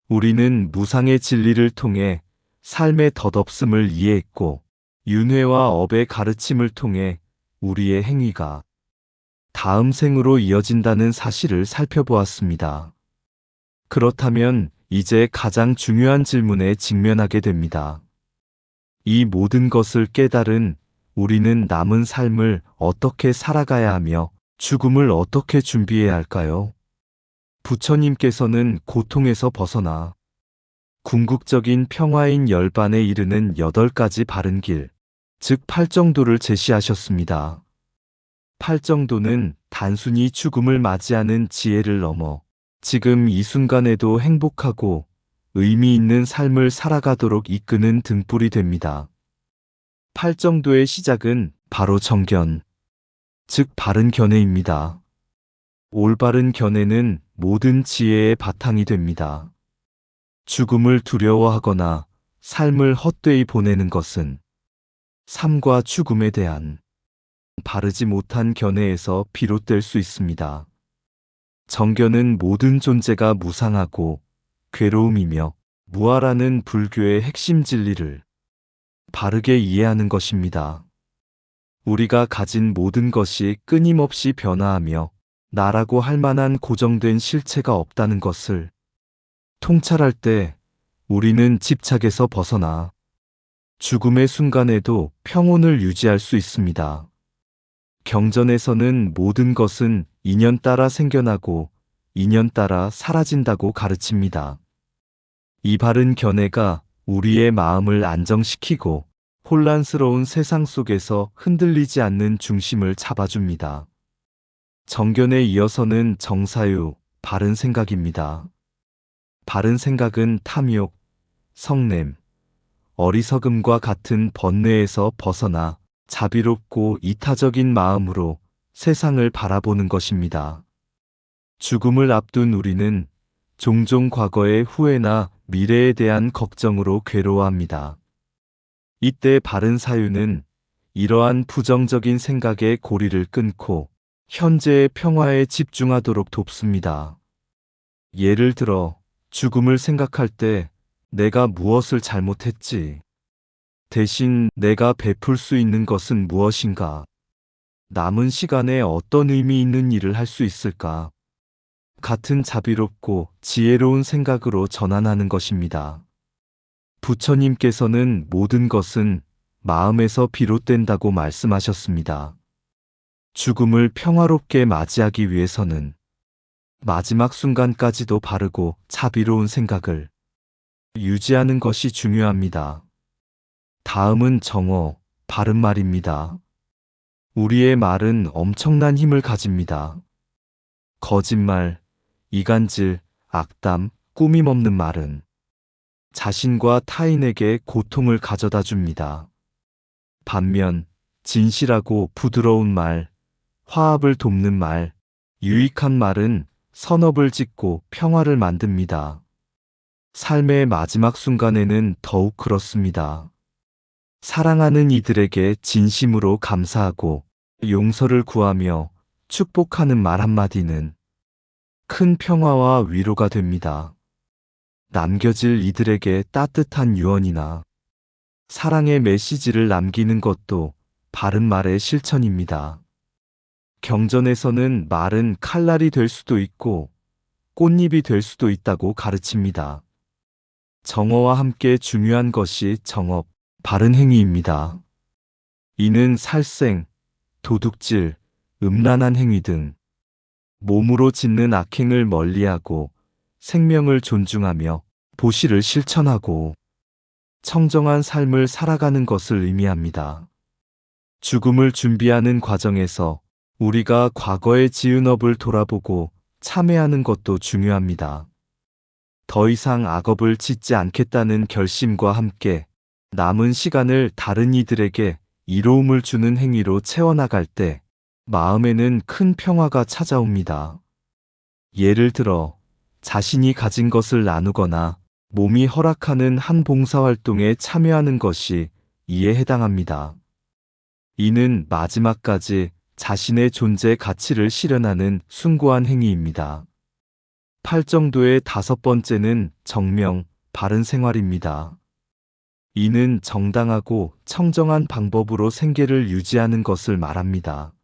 우리는 무상의 진리를 통해 삶의 덧없음을 이해했고, 윤회와 업의 가르침을 통해 우리의 행위가 다음 생으로 이어진다는 사실을 살펴보았습니다. 그렇다면 이제 가장 중요한 질문에 직면하게 됩니다. 이 모든 것을 깨달은 우리는 남은 삶을 어떻게 살아가야 하며 죽음을 어떻게 준비해야 할까요? 부처님께서는 고통에서 벗어나 궁극적인 평화인 열반에 이르는 8가지 바른 길, 즉 팔정도를 제시하셨습니다. 팔정도는 단순히 죽음을 맞이하는 지혜를 넘어 지금 이 순간에도 행복하고 의미 있는 삶을 살아가도록 이끄는 등불이 됩니다. 팔정도의 시작은 바로 정견, 즉 바른 견해입니다. 올바른 견해는 모든 지혜의 바탕이 됩니다. 죽음을 두려워하거나 삶을 헛되이 보내는 것은 삶과 죽음에 대한 바르지 못한 견해에서 비롯될 수 있습니다. 정견은 모든 존재가 무상하고 괴로움이며 무아라는 불교의 핵심 진리를 바르게 이해하는 것입니다. 우리가 가진 모든 것이 끊임없이 변화하며 나라고 할 만한 고정된 실체가 없다는 것을 통찰할 때 우리는 집착에서 벗어나 죽음의 순간에도 평온을 유지할 수 있습니다. 경전에서는 모든 것은 인연 따라 생겨나고 인연 따라 사라진다고 가르칩니다. 이 바른 견해가 우리의 마음을 안정시키고 혼란스러운 세상 속에서 흔들리지 않는 중심을 잡아줍니다. 정견에 이어서는 정사유, 바른 생각입니다. 바른 생각은 탐욕, 성냄, 어리석음과 같은 번뇌에서 벗어나 자비롭고 이타적인 마음으로 세상을 바라보는 것입니다. 죽음을 앞둔 우리는 종종 과거의 후회나 미래에 대한 걱정으로 괴로워합니다. 이때 바른 사유는 이러한 부정적인 생각의 고리를 끊고 현재의 평화에 집중하도록 돕습니다. 예를 들어 죽음을 생각할 때 내가 무엇을 잘못했지? 대신 내가 베풀 수 있는 것은 무엇인가? 남은 시간에 어떤 의미 있는 일을 할 수 있을까? 같은 자비롭고 지혜로운 생각으로 전환하는 것입니다. 부처님께서는 모든 것은 마음에서 비롯된다고 말씀하셨습니다. 죽음을 평화롭게 맞이하기 위해서는 마지막 순간까지도 바르고 자비로운 생각을 유지하는 것이 중요합니다. 다음은 정어, 바른 말입니다. 우리의 말은 엄청난 힘을 가집니다. 거짓말, 이간질, 악담, 꾸밈 없는 말은 자신과 타인에게 고통을 가져다 줍니다. 반면 진실하고 부드러운 말, 화합을 돕는 말, 유익한 말은 선업을 짓고 평화를 만듭니다. 삶의 마지막 순간에는 더욱 그렇습니다. 사랑하는 이들에게 진심으로 감사하고 용서를 구하며 축복하는 말 한마디는 큰 평화와 위로가 됩니다. 남겨질 이들에게 따뜻한 유언이나 사랑의 메시지를 남기는 것도 바른 말의 실천입니다. 경전에서는 말은 칼날이 될 수도 있고 꽃잎이 될 수도 있다고 가르칩니다. 정어와 함께 중요한 것이 정업, 바른 행위입니다. 이는 살생, 도둑질, 음란한 행위 등 몸으로 짓는 악행을 멀리하고 생명을 존중하며 보시를 실천하고 청정한 삶을 살아가는 것을 의미합니다. 죽음을 준비하는 과정에서 우리가 과거의 지은 업을 돌아보고 참회하는 것도 중요합니다. 더 이상 악업을 짓지 않겠다는 결심과 함께 남은 시간을 다른 이들에게 이로움을 주는 행위로 채워나갈 때 마음에는 큰 평화가 찾아옵니다. 예를 들어 자신이 가진 것을 나누거나 몸이 허락하는 한 봉사활동에 참여하는 것이 이에 해당합니다. 이는 마지막까지 자신의 존재 가치를 실현하는 숭고한 행위입니다. 팔정도의 다섯 번째는 정명, 바른 생활입니다. 이는 정당하고 청정한 방법으로 생계를 유지하는 것을 말합니다.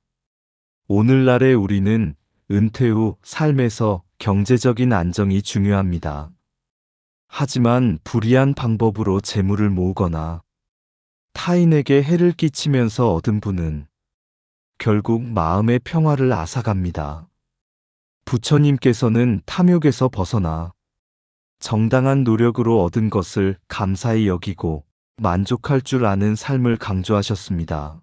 오늘날의 우리는 은퇴 후 삶에서 경제적인 안정이 중요합니다. 하지만 불이한 방법으로 재물을 모으거나 타인에게 해를 끼치면서 얻은 부는 결국 마음의 평화를 앗아갑니다. 부처님께서는 탐욕에서 벗어나 정당한 노력으로 얻은 것을 감사히 여기고 만족할 줄 아는 삶을 강조하셨습니다.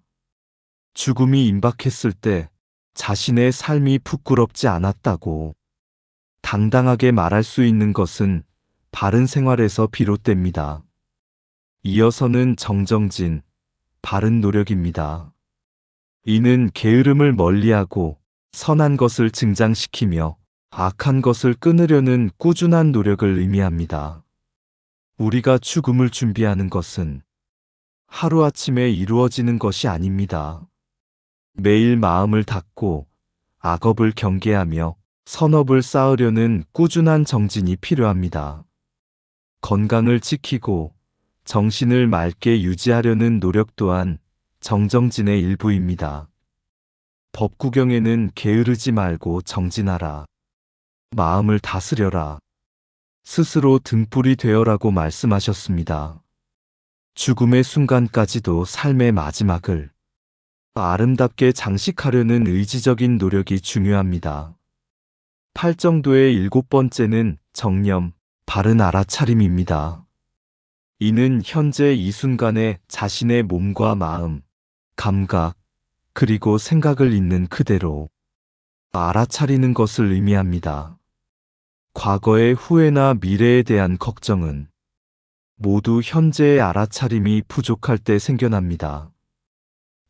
죽음이 임박했을 때 자신의 삶이 부끄럽지 않았다고 당당하게 말할 수 있는 것은 바른 생활에서 비롯됩니다. 이어서는 정정진, 바른 노력입니다. 이는 게으름을 멀리하고 선한 것을 증장시키며 악한 것을 끊으려는 꾸준한 노력을 의미합니다. 우리가 죽음을 준비하는 것은 하루아침에 이루어지는 것이 아닙니다. 매일 마음을 닫고 악업을 경계하며 선업을 쌓으려는 꾸준한 정진이 필요합니다. 건강을 지키고 정신을 맑게 유지하려는 노력 또한 정정진의 일부입니다. 법구경에는 게으르지 말고 정진하라. 마음을 다스려라. 스스로 등불이 되어라고 말씀하셨습니다. 죽음의 순간까지도 삶의 마지막을 아름답게 장식하려는 의지적인 노력이 중요합니다. 팔정도의 일곱 번째는 정념, 바른 알아차림입니다. 이는 현재 이 순간에 자신의 몸과 마음, 감각, 그리고 생각을 있는 그대로 알아차리는 것을 의미합니다. 과거의 후회나 미래에 대한 걱정은 모두 현재의 알아차림이 부족할 때 생겨납니다.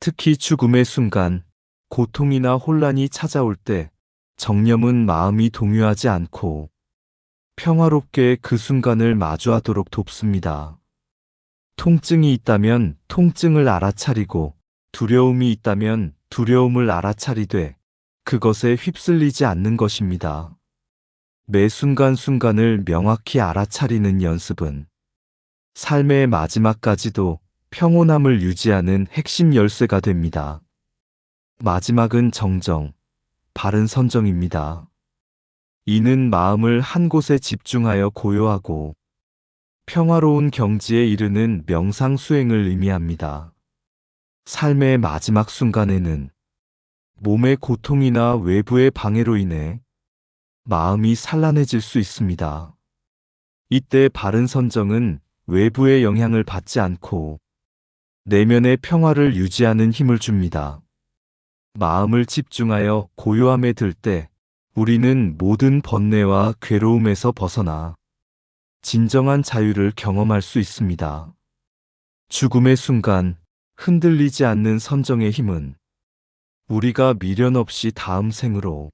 특히 죽음의 순간, 고통이나 혼란이 찾아올 때 정념은 마음이 동요하지 않고 평화롭게 그 순간을 마주하도록 돕습니다. 통증이 있다면 통증을 알아차리고 두려움이 있다면 두려움을 알아차리되 그것에 휩쓸리지 않는 것입니다. 매 순간순간을 명확히 알아차리는 연습은 삶의 마지막까지도 평온함을 유지하는 핵심 열쇠가 됩니다. 마지막은 정정, 바른 선정입니다. 이는 마음을 한 곳에 집중하여 고요하고 평화로운 경지에 이르는 명상 수행을 의미합니다. 삶의 마지막 순간에는 몸의 고통이나 외부의 방해로 인해 마음이 산란해질 수 있습니다. 이때 바른 선정은 외부의 영향을 받지 않고 내면의 평화를 유지하는 힘을 줍니다. 마음을 집중하여 고요함에 들 때 우리는 모든 번뇌와 괴로움에서 벗어나 진정한 자유를 경험할 수 있습니다. 죽음의 순간 흔들리지 않는 선정의 힘은 우리가 미련 없이 다음 생으로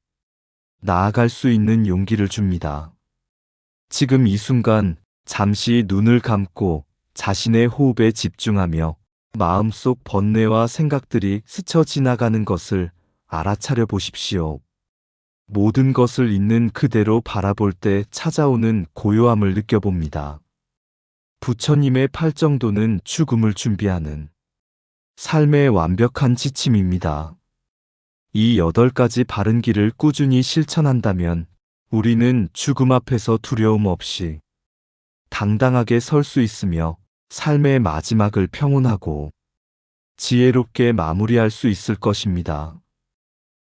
나아갈 수 있는 용기를 줍니다. 지금 이 순간 잠시 눈을 감고 자신의 호흡에 집중하며 마음속 번뇌와 생각들이 스쳐 지나가는 것을 알아차려 보십시오. 모든 것을 있는 그대로 바라볼 때 찾아오는 고요함을 느껴봅니다. 부처님의 팔정도는 죽음을 준비하는 삶의 완벽한 지침입니다. 이 8가지 바른 길을 꾸준히 실천한다면 우리는 죽음 앞에서 두려움 없이 당당하게 설 수 있으며 삶의 마지막을 평온하고 지혜롭게 마무리할 수 있을 것입니다.